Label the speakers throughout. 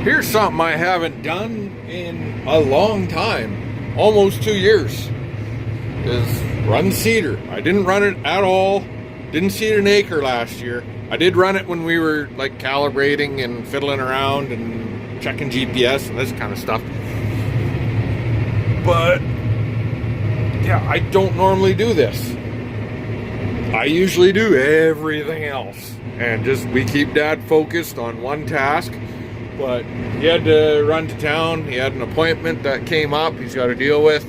Speaker 1: Here's something I haven't done in a long time, almost 2 years, is run seeder. I didn't run it at all. Didn't seed an acre last year. I did run it when we were like calibrating and fiddling around and checking GPS and this kind of stuff. But yeah, I don't normally do this. I usually do everything else, and just we keep Dad focused on one task. But he had to run to town. He had an appointment that came up he's got to deal with.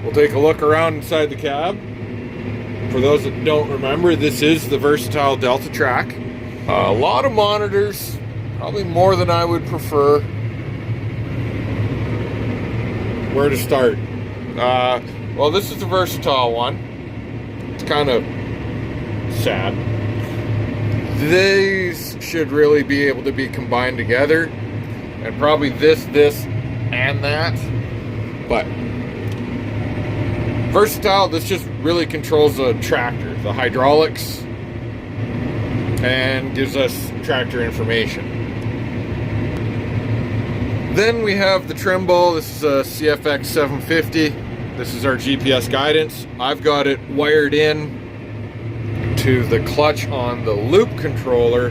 Speaker 1: We'll take a look around inside the cab. For those that don't remember, this is the Versatile Delta Track. A lot of monitors, probably more than I would prefer. Where to start? Well, this is the Versatile one. It's kind of sad. These should really be able to be combined together, and probably this, and that. But Versatile, this just really controls the tractor, the hydraulics, and gives us tractor information. Then we have the Trimble. This is a CFX 750. This is our GPS guidance. I've got it wired in to the clutch on the loop controller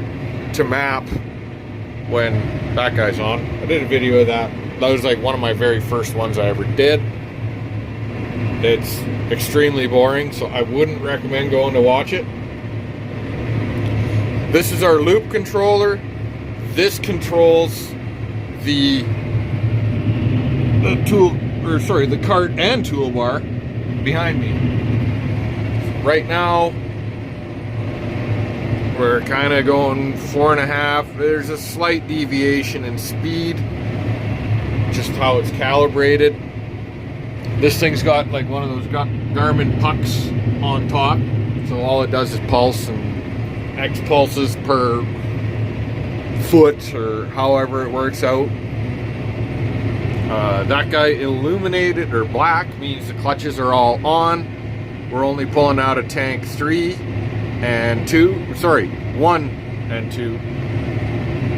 Speaker 1: to map when that guy's on. I did a video of that. That was like one of my very first ones I ever did. It's extremely boring, so I wouldn't recommend going to watch it. This is our loop controller. This controls the cart and toolbar behind me. Right now, we're kind of going 4.5. There's a slight deviation in speed, just how it's calibrated. This thing's got like one of those Garmin pucks on top, so all it does is pulse and X pulses per foot or however it works out. That guy illuminated or black means the clutches are all on. We're only pulling out a tank 3 and 2. Sorry, 1 and 2.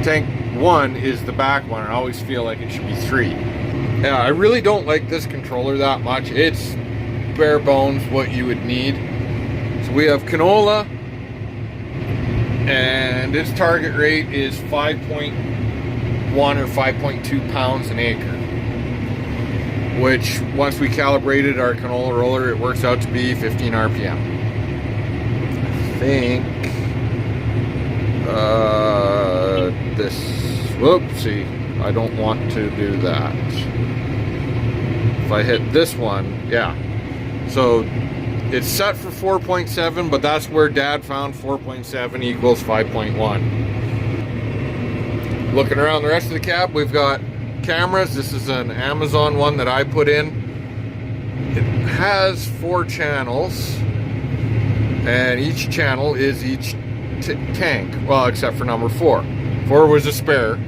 Speaker 1: Tank 1 is the back one. I always feel like it should be 3. Yeah, I really don't like this controller that much. It's bare bones what you would need. So we have canola, and its target rate is 5.1 or 5.2 pounds an acre, which once we calibrated our canola roller, it works out to be 15 RPM. I think whoopsie, I don't want to do that. If I hit this one, yeah. So it's set for 4.7, but that's where Dad found 4.7 equals 5.1. Looking around the rest of the cab, we've got cameras. This is an Amazon one that I put in. It has 4 channels, and each channel is each tank. Well, except for number 4. 4 was a spare.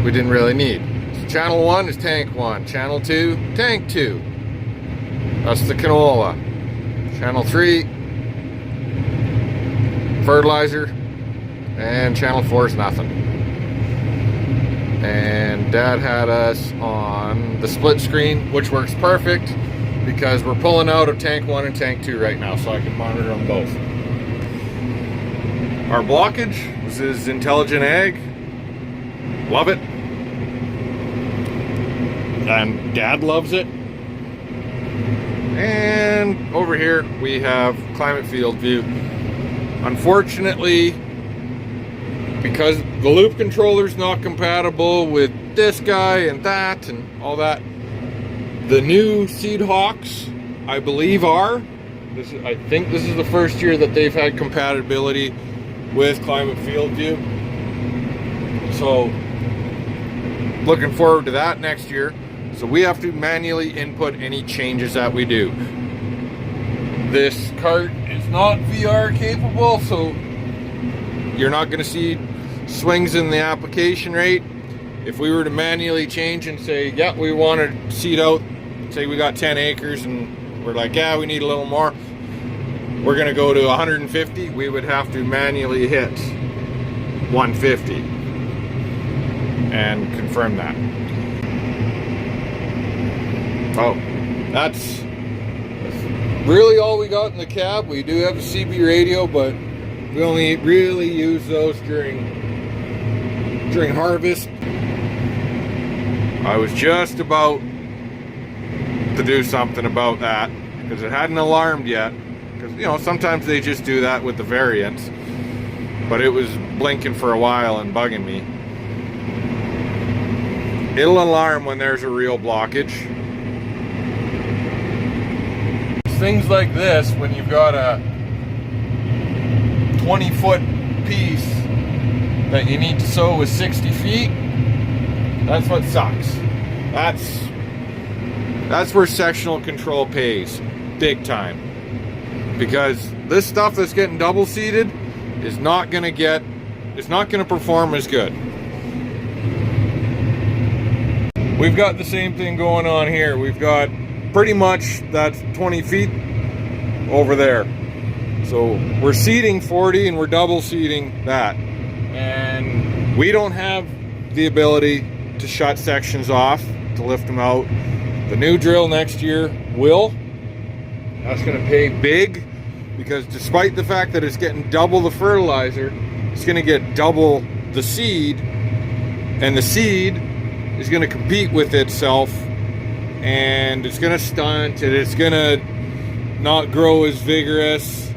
Speaker 1: We didn't really need. So channel 1 is tank 1. Channel 2, tank 2. That's the canola. Channel 3, fertilizer. And channel 4 is nothing. And Dad had us on the split screen, which works perfect because we're pulling out of tank 1 and tank 2 right now, so I can monitor them both. Our blockage, this is Intelligent Ag. Love it. And Dad loves it. And over here we have Climate Field View. Unfortunately, because the loop controller is not compatible with this guy and that and all that, the new Seed Hawks, I believe, are. I think this is the first year that they've had compatibility with Climate Field View. So, looking forward to that next year. So we have to manually input any changes that we do. This cart is not VR capable, so you're not going to see swings in the application rate. If we were to manually change and say, yeah, we want to seed out, say we got 10 acres and we're like, yeah, we need a little more, we're going to go to 150, we would have to manually hit 150. and confirm that. Oh, that's really all we got in the cab. We do have a CB radio, but we only really use those during harvest. I was just about to do something about that because it hadn't alarmed yet. Because, you know, sometimes they just do that with the variants. But it was blinking for a while and bugging me. It'll alarm when there's a real blockage. Things like this, when you've got a 20-foot piece that you need to sew with 60 feet, that's what sucks. That's where sectional control pays big time, because this stuff that's getting double seated is not going to perform as good. We've got the same thing going on here. We've got pretty much that's 20 feet over there. So we're seating 40 and we're double seating that. And we don't have the ability to shut sections off, to lift them out. The new drill next year will. That's going to pay big, because despite the fact that it's getting double the fertilizer, it's going to get double the seed, and the seed is going to compete with itself, and it's going to stunt, and it's going to not grow as vigorous,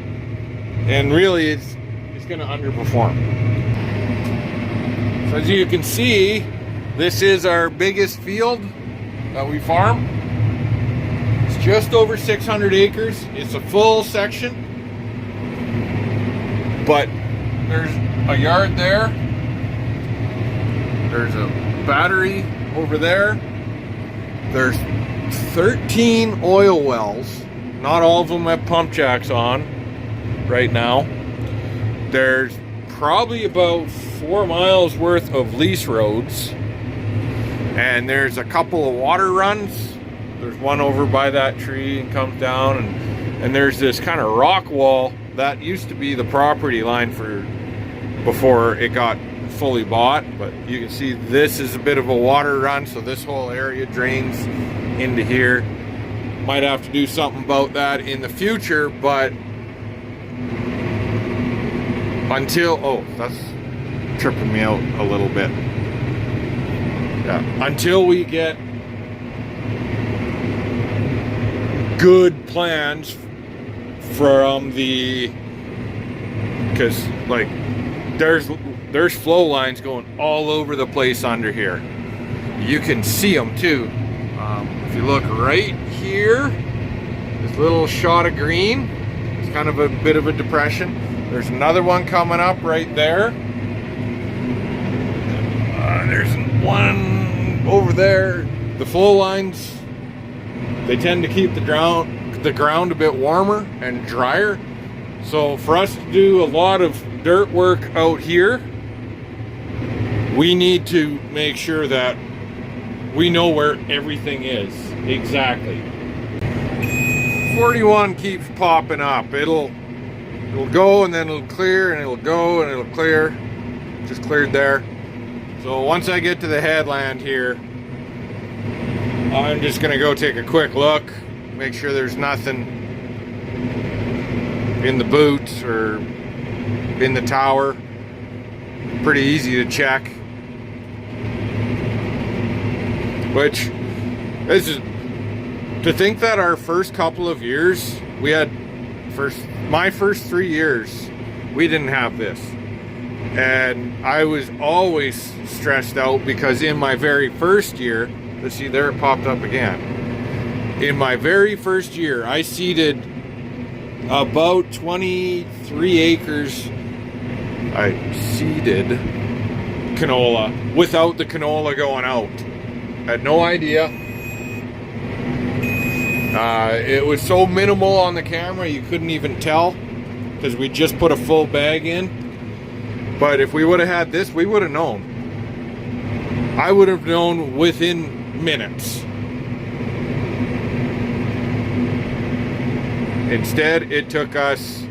Speaker 1: and really it's going to underperform. So as you can see, this is our biggest field that we farm. It's just over 600 acres. It's a full section, but there's a yard there. There's a battery over there. There's 13 oil wells. Not all of them have pump jacks on right now. There's probably about 4 miles worth of lease roads. And there's a couple of water runs. There's one over by that tree and comes down, and there's this kind of rock wall that used to be the property line for before it got fully bought. But you can see this is a bit of a water run, so this whole area drains into here. Might have to do something about that in the future, but until, that's tripping me out a little bit. Yeah, until we get good plans from the, because like there's flow lines going all over the place under here. You can see them too. If you look right here, this little shot of green, it's kind of a bit of a depression. There's another one coming up right there. There's one over there. The flow lines, they tend to keep the ground a bit warmer and drier. So for us to do a lot of dirt work out here, we need to make sure that we know where everything is exactly. 41 keeps popping up. It'll go and then it'll clear, and it'll go and it'll clear. Just cleared there. So once I get to the headland here, I'm just gonna go take a quick look, make sure there's nothing in the boot or in the tower. Pretty easy to check. Which, this is, to think that our first couple of years, we had, my first 3 years, we didn't have this. And I was always stressed out because in my very first year, let's see, there it popped up again. In my very first year, I seeded about 23 acres. I seeded canola without the canola going out. I had no idea. It was so minimal on the camera you couldn't even tell, because we just put a full bag in. But if we would have had this, we would have known. I would have known within minutes. Instead, it took us,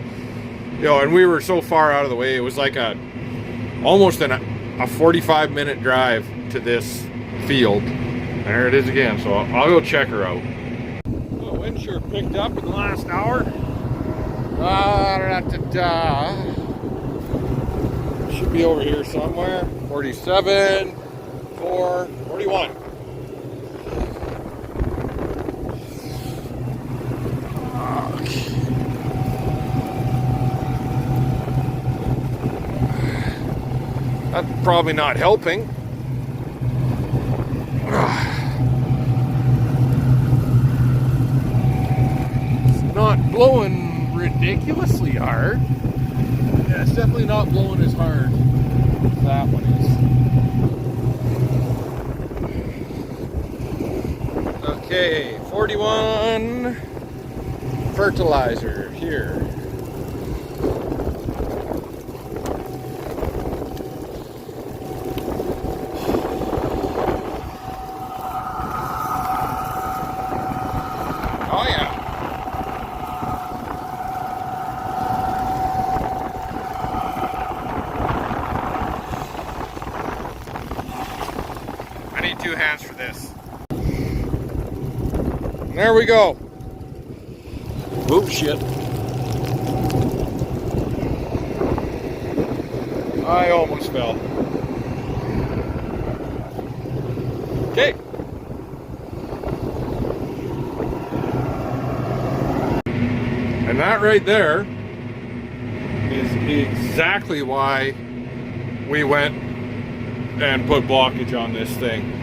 Speaker 1: and we were so far out of the way. It was like almost an a 45-minute drive to this field. There it is again, so I'll go check her out. The wind sure picked up in the last hour. Should be over here somewhere. 47, 4, 41. That's probably not helping. It's not blowing ridiculously hard. Yeah, it's definitely not blowing as hard as that one is. Okay, 41 fertilizer here. Oh yeah. I need 2 hands for this. And there we go. Oops, shit. I almost fell. Okay. And that right there is exactly why we went and put blockage on this thing.